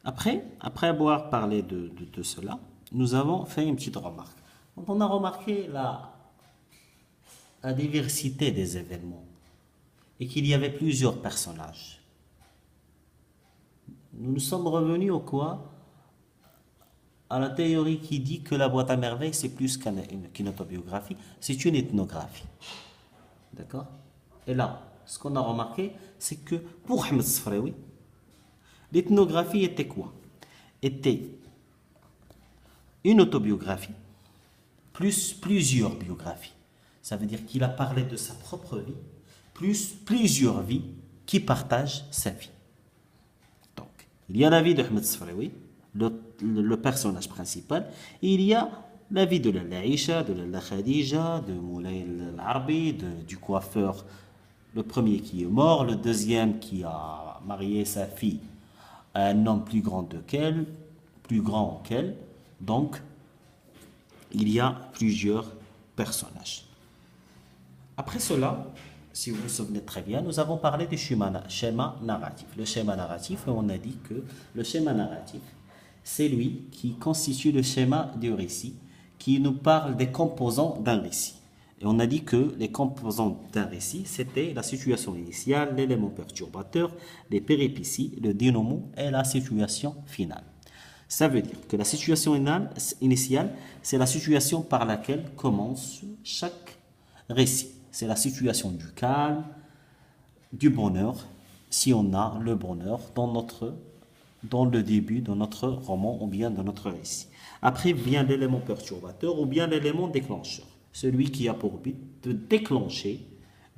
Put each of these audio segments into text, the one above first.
Après avoir parlé de cela, nous avons fait une petite remarque. Donc, on a remarqué la diversité des événements et qu'il y avait plusieurs personnages. Nous nous sommes revenus au quoi? À la théorie qui dit que la boîte à merveilles, c'est plus qu'une autobiographie, c'est une ethnographie. D'accord? Et là, ce qu'on a remarqué, c'est que pour Ahmed Sfraoui, l'ethnographie était quoi? Était une autobiographie plus plusieurs biographies. Ça veut dire qu'il a parlé de sa propre vie, plus plusieurs vies qui partagent sa vie. Donc, il y a la vie de Ahmed Sfraoui, le personnage principal, et il y a la vie de la Aïcha, de la Khadija, de Moulay al-Arbi, du coiffeur, le premier qui est mort, le deuxième qui a marié sa fille à un homme plus grand qu'elle. Donc, il y a plusieurs personnages. Après cela, si vous vous souvenez très bien, nous avons parlé du schéma narratif. Le schéma narratif, on a dit que le schéma narratif, c'est lui qui constitue le schéma du récit, qui nous parle des composants d'un récit. Et on a dit que les composants d'un récit, c'était la situation initiale, l'élément perturbateur, les péripéties, le dénouement et la situation finale. Ça veut dire que la situation initiale, c'est la situation par laquelle commence chaque récit. C'est la situation du calme, du bonheur, si on a le bonheur dans le début de notre roman ou bien de notre récit. Après vient l'élément perturbateur ou bien l'élément déclencheur, celui qui a pour but de déclencher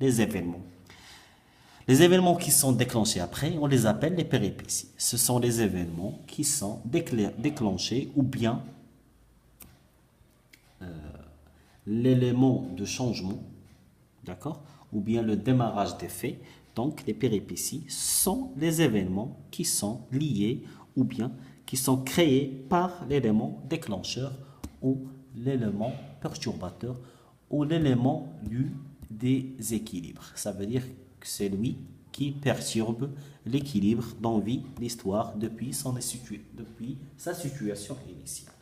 les événements. Les événements qui sont déclenchés après, on les appelle les péripéties. Ce sont les événements qui sont déclenchés ou bien l'élément de changement, d'accord, ou bien le démarrage des faits. Donc, les péripéties sont les événements qui sont liés ou bien qui sont créés par l'élément déclencheur ou l'élément perturbateur ou l'élément du déséquilibre. Ça veut dire que c'est lui qui perturbe l'équilibre dans vie, l'histoire, depuis sa situation initiale.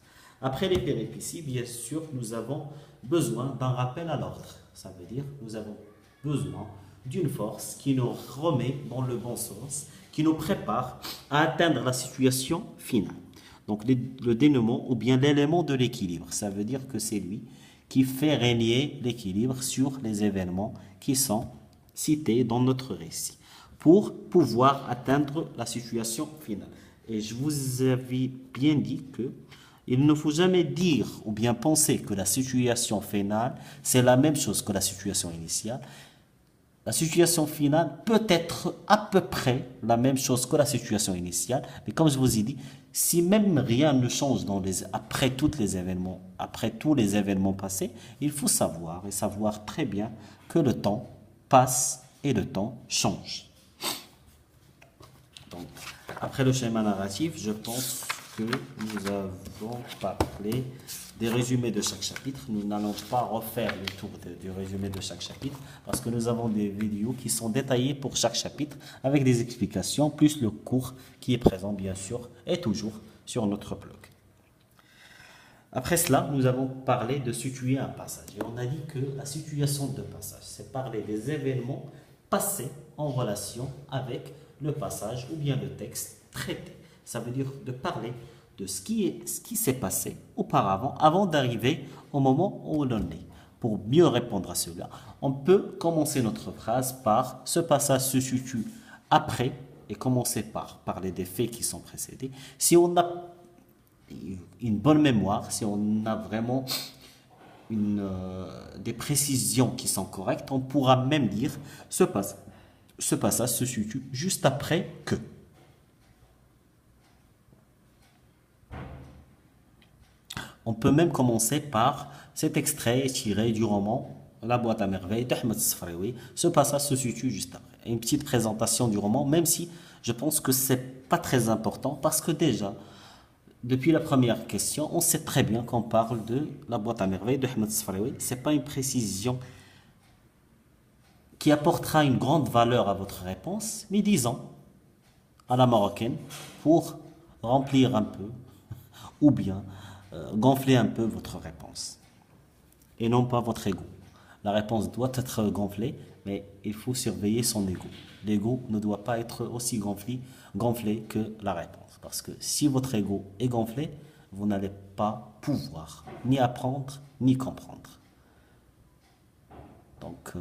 Après les péripéties, bien sûr, nous avons besoin d'un rappel à l'ordre. Ça veut dire que nous avons besoin d'une force qui nous remet dans le bon sens, qui nous prépare à atteindre la situation finale. Donc le dénouement ou bien l'élément de l'équilibre, ça veut dire que c'est lui qui fait régner l'équilibre sur les événements qui sont cités dans notre récit pour pouvoir atteindre la situation finale. Et je vous avais bien dit que il ne faut jamais dire ou bien penser que la situation finale, c'est la même chose que la situation initiale. La situation finale peut être à peu près la même chose que la situation initiale, mais comme je vous ai dit, si même rien ne change après tous les événements passés, il faut savoir très bien que le temps passe et le temps change. Donc, après le schéma narratif, je pense que nous avons parlé des résumés de chaque chapitre. Nous n'allons pas refaire le tour du résumé de chaque chapitre parce que nous avons des vidéos qui sont détaillées pour chaque chapitre avec des explications, plus le cours qui est présent bien sûr et toujours sur notre blog. Après cela, nous avons parlé de situer un passage. Et on a dit que la situation de passage, c'est parler des événements passés en relation avec le passage ou bien le texte traité. Ça veut dire de parler de ce qui s'est passé auparavant, avant d'arriver au moment où l'on est. Pour mieux répondre à cela, on peut commencer notre phrase par « ce passage se situe après » et commencer par parler des faits qui sont précédés. Si on a une bonne mémoire, si on a vraiment des précisions qui sont correctes, on pourra même dire « ce passage se situe juste après que ». On peut même commencer par cet extrait tiré du roman La boîte à merveilles d'Ahmed Sfraoui. Ce passage se situe juste après. Une petite présentation du roman, même si je pense que c'est pas très important parce que déjà, depuis la première question, on sait très bien qu'on parle de La boîte à merveilles d'Ahmed Sfraoui. C'est pas une précision qui apportera une grande valeur à votre réponse, mais disons à la marocaine pour remplir un peu ou bien gonfler un peu votre réponse et non pas votre ego. La réponse doit être gonflée, mais il faut surveiller son ego. L'ego ne doit pas être aussi gonflé que la réponse. Parce que si votre ego est gonflé, vous n'allez pas pouvoir ni apprendre ni comprendre. Donc,